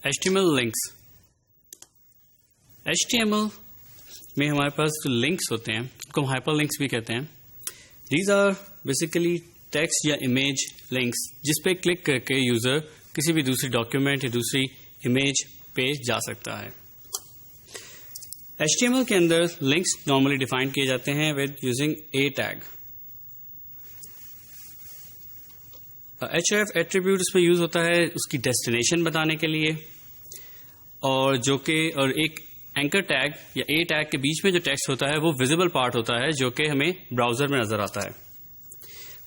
HTML links. HTML میں ہمارے پاس جو لنکس ہوتے ہیں ان کو ہم ہائپر لنکس بھی کہتے ہیں. دیز آر بیسیکلی ٹیکسٹ یا امیج لنکس جس پہ کلک کر کے یوزر کسی بھی دوسری ڈاکیومنٹ یا دوسری امیج پہ جا سکتا ہے. HTML کے اندر لنکس نارملی ڈیفائن کیے جاتے ہیں with using a tag. href attribute اس میں یوز ہوتا ہے اس کی ڈیسٹینیشن بتانے کے لیے, اور جو کہ اور ایک اینکر ٹیگ یا اے ٹیگ کے بیچ میں جو ٹیکسٹ ہوتا ہے وہ ویزیبل پارٹ ہوتا ہے جو کہ ہمیں براؤزر میں نظر آتا ہے.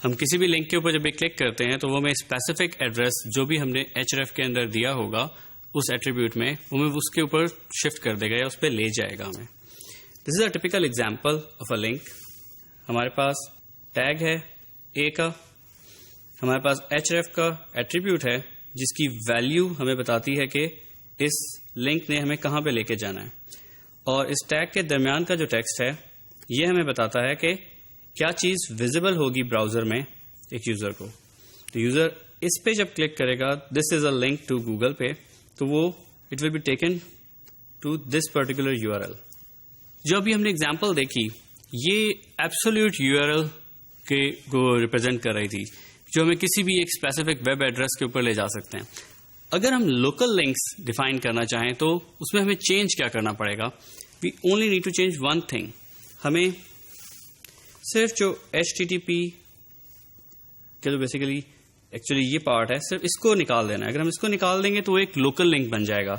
ہم کسی بھی لنک کے اوپر جب بھی کلک کرتے ہیں تو وہ ہمیں اسپیسیفک ایڈریس جو بھی ہم نے href کے اندر دیا ہوگا اس ایٹریبیوٹ میں وہ ہمیں اس کے اوپر شفٹ کر دے گا یا اس پہ لے جائے گا ہمیں. This is a typical example of a link. ہمارے پاس ٹیگ ہے اے کا, ہمارے پاس href کا ایٹریبیوٹ ہے جس کی ویلیو ہمیں بتاتی ہے کہ اس لنک نے ہمیں کہاں پہ لے کے جانا ہے, اور اس ٹیگ کے درمیان کا جو ٹیکسٹ ہے یہ ہمیں بتاتا ہے کہ کیا چیز ویزیبل ہوگی براؤزر میں ایک یوزر کو. تو یوزر اس پہ جب کلک کرے گا this is a link to Google پہ, تو وہ it will be taken to this particular URL. جو ابھی ہم نے اگزامپل دیکھی یہ ایبسولوٹ URL کے کو ریپرزینٹ کر رہی تھی جو ہمیں کسی بھی ایک اسپیسیفک ویب ایڈریس کے اوپر لے جا سکتے ہیں. اگر ہم لوکل لنکس ڈیفائن کرنا چاہیں تو اس میں ہمیں چینج کیا کرنا پڑے گا. We only need to change one thing. ہمیں صرف جو HTTP کے جو بیسیکلی ایکچولی یہ پارٹ ہے صرف اس کو نکال دینا ہے. اگر ہم اس کو نکال دیں گے تو وہ ایک لوکل لنک بن جائے گا.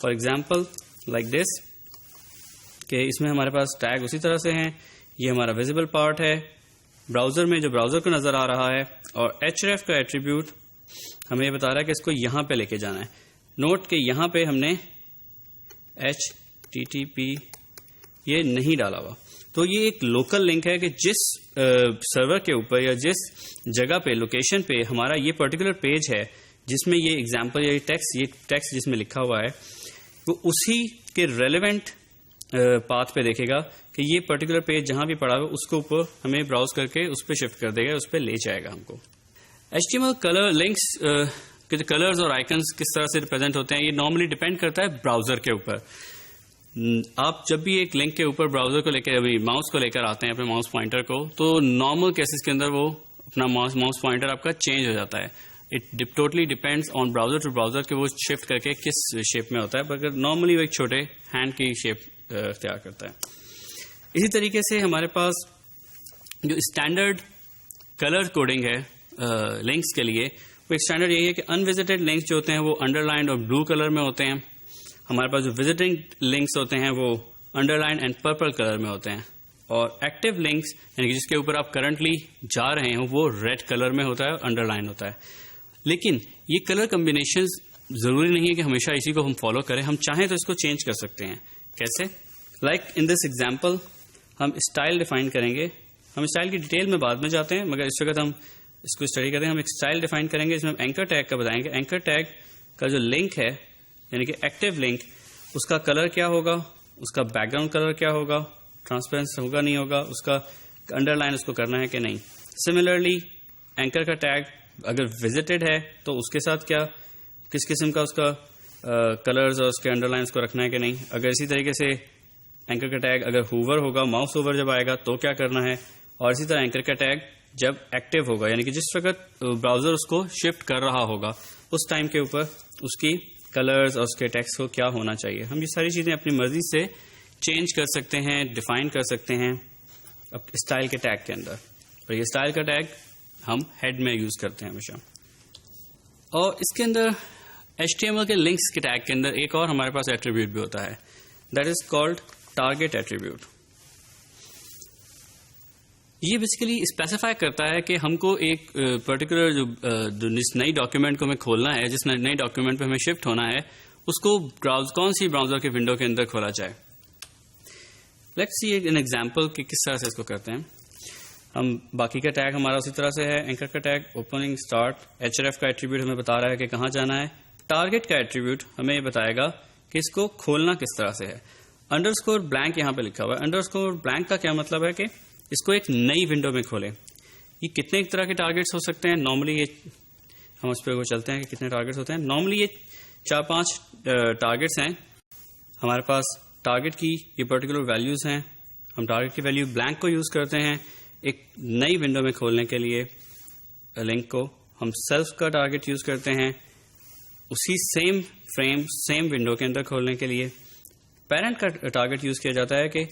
فار ایگزامپل لائک دس کہ اس میں ہمارے پاس ٹیگ اسی طرح سے ہیں, یہ ہمارا ویزیبل پارٹ ہے براؤزر میں جو براؤزر کو نظر آ رہا ہے, اور href کا ایٹریبیوٹ ہمیں یہ بتا رہا ہے کہ اس کو یہاں پہ لے کے جانا ہے. نوٹ کہ یہاں پہ ہم نے HTTP یہ نہیں ڈالا ہوا, تو یہ ایک لوکل لنک ہے کہ جس سرور کے اوپر یا جس جگہ پہ لوکیشن پہ ہمارا یہ پرٹیکولر پیج ہے جس میں یہ ایگزامپل یا یہ ٹیکسٹ جس میں لکھا ہوا ہے وہ اسی کے ریلیونٹ پاتھ پہ دیکھے گا کہ یہ پرٹیکولر پیج جہاں بھی پڑا ہوا اس کو اوپر ہمیں براؤز کر کے اس پہ شفٹ کر دے گا, اس پہ لے جائے گا ہم کو. HTML کلر لنکس کے کلرز اور آئکنس کس طرح سے ریپرزینٹ ہوتے ہیں یہ نارملی ڈیپینڈ کرتا ہے براؤزر کے اوپر. آپ جب بھی ایک لنک کے اوپر براؤزر کو لے کے ماؤس کو لے کر آتے ہیں اپنے ماؤس پوائنٹر کو, تو نارمل کیسز کے اندر وہ اپنا ماؤس پوائنٹر آپ کا چینج ہو جاتا ہے. It totally depends on browser to browser کہ وہ شفٹ کر کے کس شیپ میں ہوتا ہے, مگر نارملی وہ ایک چھوٹے ہینڈ کی شیپ اختیار کرتا ہے. اسی طریقے سے ہمارے پاس جو اسٹینڈرڈ کلر کوڈنگ ہے لنکس کے لیے وہ ایک اسٹینڈرڈ یہی ہے کہ ان وزٹڈ لنکس جو ہوتے ہیں وہ انڈر لائنڈ اور بلو کلر میں ہوتے ہیں. ہمارے پاس جو وزٹنگ لنکس ہوتے ہیں وہ under line and purple colour میں ہوتے ہیں, اور ایکٹیو لنکس یعنی کہ جس کے اوپر آپ کرنٹلی جا رہے ہیں وہ ریڈ کلر میں ہوتا ہے اور انڈر لائن ہوتا ہے. لیکن یہ کلر کمبینیشنز ضروری نہیں ہے کہ ہمیشہ اسی کو ہم فالو کریں, ہم چاہیں تو اس کو چینج کر سکتے ہیں. کیسے؟ لائک ان دس ایگزامپل ہم اسٹائل ڈیفائن کریں گے. ہم اسٹائل کی ڈیٹیل میں بعد میں جاتے ہیں, مگر اس وقت ہم اس کو اسٹڈی کرتے ہیں. ہم ایک اسٹائل ڈیفائن کریں گے اس میں ہم اینکر ٹیگ کا بتائیں گے. اینکر ٹیگ کا جو لنک ہے یعنی کہ ایکٹیو لنک اس کا کلر کیا ہوگا, اس کا بیک گراؤنڈ کلر کیا ہوگا, ٹرانسپیرنس ہوگا نہیں ہوگا, اس کا انڈر لائن اس کو کرنا ہے کہ نہیں. سملرلی اینکر کا ٹیگ اگر وزٹڈ ہے تو اس کے ساتھ کیا کس قسم کا اس کا کلرز اور اس کے انڈر لائنس کو رکھنا ہے کہ نہیں. اگر اسی طریقے سے اینکر کا ٹیگ اگر ہوور ہوگا, ماؤس اوور جب آئے گا تو کیا کرنا ہے, اور اسی طرح اینکر کا ٹیگ جب ایکٹیو ہوگا یعنی کہ جس وقت براؤزر اس کو شفٹ کر رہا ہوگا اس ٹائم کے اوپر اس کی کلرز اور اس کے ٹیکسٹ کو کیا ہونا چاہیے. ہم یہ ساری چیزیں اپنی مرضی سے چینج کر سکتے ہیں, ڈیفائن کر سکتے ہیں اسٹائل کے ٹیگ کے اندر, اور یہ اسٹائل کا ٹیگ ہم ہیڈ میں یوز کرتے ہیں ہمیشہ. اور اس کے اندر HTML کے لنکس کے ٹیگ کے اندر ایک اور ہمارے پاس ایٹریبیوٹ بھی ہوتا ہے, that is called target attribute. یہ بیسیکلی اسپیسیفائی کرتا ہے کہ ہم کو ایک پرٹیکولر جو نئی ڈاکیومنٹ کو ہمیں کھولنا ہے, جس نئی ڈاکیومنٹ پہ ہمیں شفٹ ہونا ہے, اس کو کون سی براؤزر کے ونڈو کے اندر کھولا جائے. لیٹس سی این ایگزامپل کہ کس طرح سے اس کو کرتے ہیں. ہم باقی کا ٹیگ ہمارا اسی طرح سے ہے, اینکر کا ٹیگ اوپننگ اسٹارٹ, href کا ایٹریبیوٹ ہمیں بتا رہا ہے کہ کہاں جانا ہے. ٹارگیٹ کا ایٹریبیوٹ ہمیں یہ بتائے گا کہ اس کو کھولنا کس طرح سے ہے. انڈرسکور بلینک یہاں پہ لکھا ہوا ہے. انڈرسکور بلینک کا کیا مطلب ہے کہ اس کو ایک نئی ونڈو میں کھولیں. یہ کتنے طرح کے ٹارگیٹس ہو سکتے ہیں؟ نارملی یہ ہم اس پہ وہ چلتے ہیں کہ کتنے ٹارگیٹس ہوتے ہیں. نارملی یہ 4-5 ٹارگٹس ہیں ہمارے پاس. ٹارگٹ کی یہ پرٹیکولر ویلیوز ہیں. ہم ٹارگٹ کی ویلیو بلینک کو یوز کرتے ہیں ایک نئی ونڈو میں کھولنے کے لیے. لنک کو ہم سیلف کا ٹارگٹ یوز کرتے ہیں اسی سیم فریم سیم ونڈو کے اندر کھولنے کے لیے. پیرنٹ کا ٹارگٹ یوز کیا جاتا ہے کہ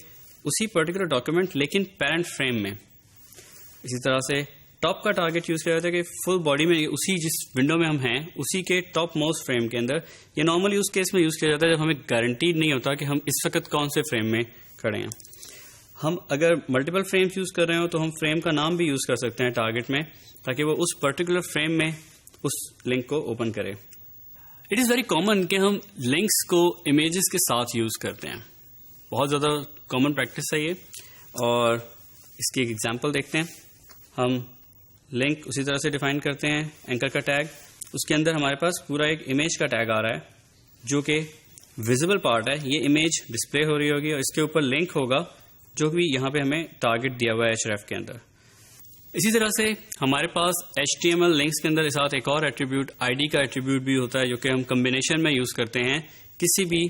اسی پرٹیکولر ڈاکیومنٹ لیکن پیرنٹ فریم میں. اسی طرح سے ٹاپ کا ٹارگٹ یوز کیا جاتا ہے کہ فل باڈی میں اسی جس ونڈو میں ہم ہیں اسی کے ٹاپ موسٹ فریم کے اندر. یہ نارمل یوز کیس میں یوز کیا جاتا ہے جب ہمیں گارنٹیڈ نہیں ہوتا کہ ہم اس وقت کون سے فریم میں کھڑے ہیں. ہم اگر ملٹیپل فریمز یوز کر رہے ہو تو ہم فریم کا نام بھی یوز کر سکتے ہیں ٹارگٹ میں تاکہ وہ اس پرٹیکولر فریم میں اس لنک کو اوپن کرے. اٹ از ویری کامن کہ ہم لنکس کو امیجز کے ساتھ یوز کرتے ہیں. بہت زیادہ کامن پریکٹس ہے یہ. اور اس کی ایک ایگزامپل دیکھتے ہیں. ہم لنک اسی طرح سے ڈیفائن کرتے ہیں اینکر کا ٹیگ. اس کے اندر ہمارے پاس پورا ایک امیج کا ٹیگ آ رہا ہے جو کہ ویزیبل پارٹ ہے. یہ امیج ڈسپلے ہو رہی ہوگی اور اس کے اوپر لنک ہوگا جو بھی یہاں پہ ہمیں ٹارگٹ دیا ہوا ہے href کے اندر. اسی طرح سے ہمارے پاس HTML لنکس کے اندر ساتھ ایک اور ایٹریبیوٹ ID کا ایٹریبیوٹ بھی ہوتا ہے جو کہ ہم کمبینیشن میں یوز کرتے ہیں کسی بھی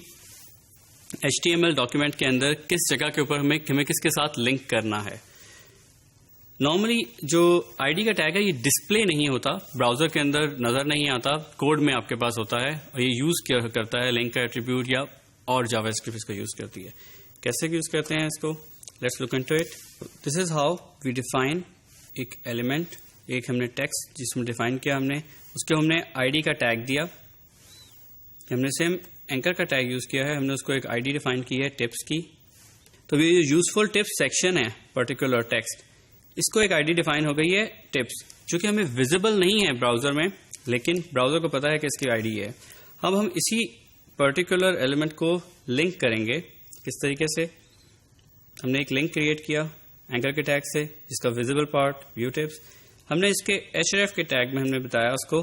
HTML ڈاکیومنٹ کے اندر کس جگہ کے اوپر ہمیں کس کے ساتھ لنک کرنا ہے. نارملی جو ID کا ٹیگ ہے یہ ڈسپلے نہیں ہوتا, براؤزر کے اندر نظر نہیں آتا, کوڈ میں آپ کے پاس ہوتا ہے اور یہ یوز کرتا ہے لنک کا ایٹریبیوٹ یا اور جاوا اسکرپٹ اس کو یوز کرتی ہے. کیسے یوز کرتے ہیں اس کو, let's look into it. This is how we define ایک ایلیمنٹ, ایک ہم نے ٹیکسٹ جس میں ڈیفائن کیا ہم نے, اس کو ہم نے ID کا ٹیگ دیا. ہم نے سیم اینکر کا ٹیگ یوز کیا ہے, ہم نے اس کو ایک ID ڈیفائن کی ہے ٹپس کی. تو یہ جو یوزفل ٹپس سیکشن ہے پرٹیکولر ٹیکسٹ, اس کو ایک ID ڈیفائن ہو گئی ہے ٹپس, جو کہ ہمیں ویزیبل نہیں ہے براؤزر میں لیکن براؤزر کو پتا ہے کہ اس کی ID ہے. اب ہم اسی پرٹیکولر ایلیمنٹ کو لنک کریں گے. کس طریقے سے, ہم نے ایک لنک کریٹ کیا اینکر کے ٹیگ سے جس کا ویزیبل پارٹ ویو ٹپس. ہم نے اس کے href کے ٹیگ میں ہم نے بتایا اس کو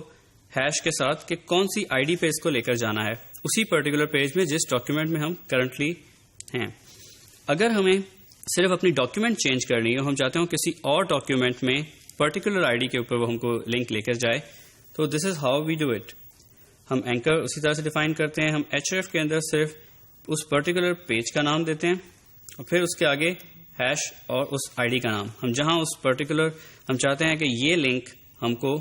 ہیش کے ساتھ کہ کون سی ID پہ اس کو لے کر جانا ہے اسی پرٹیکولر پیج میں جس ڈاکیومنٹ میں ہم کرنٹلی ہیں. اگر ہمیں صرف اپنی ڈاکیومنٹ چینج کرنی ہے, ہم چاہتے ہوں کسی اور ڈاکیومنٹ میں پرٹیکولر ID کے اوپر وہ ہم کو لنک لے کر جائے, تو this is how we do it. ہم اینکر اسی طرح سے ڈیفائن کرتے ہیں. ہم href کے اندر صرف اس پرٹیکولر پیج کا نام دیتے ہیں اور پھر اس کے آگے ہیش اور اس ID کا نام. ہم جہاں اس پرٹیکولر ہم چاہتے ہیں کہ یہ لنک ہم کو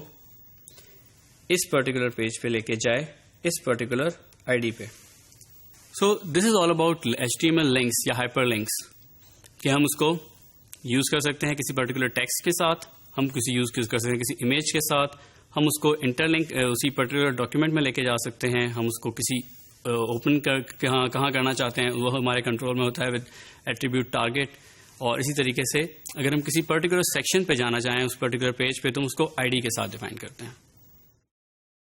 اس پرٹیکولر پیج پہ لے کے جائے اس پرٹیکولر ID پہ. سو دس از آل اباؤٹ HTML لنکس یا ہائپر لنکس, کہ ہم اس کو یوز کر سکتے ہیں کسی پرٹیکولر ٹیکسٹ کے ساتھ, ہم کسی یوز کر سکتے ہیں کسی امیج کے ساتھ, ہم اس کو انٹر لنک اسی پرٹیکولر ڈاکیومنٹ میں لے کے جا سکتے ہیں, ہم اس کو کسی اوپن کہاں کرنا چاہتے ہیں وہ ہمارے کنٹرول میں ہوتا ہے ود ایٹریبیوٹ ٹارگٹ. اور اسی طریقے سے اگر ہم کسی پرٹیکولر سیکشن پہ جانا چاہیں اس پرٹیکولر پیج پہ تو ہم اس کو ID کے ساتھ ڈیفائن کرتے ہیں.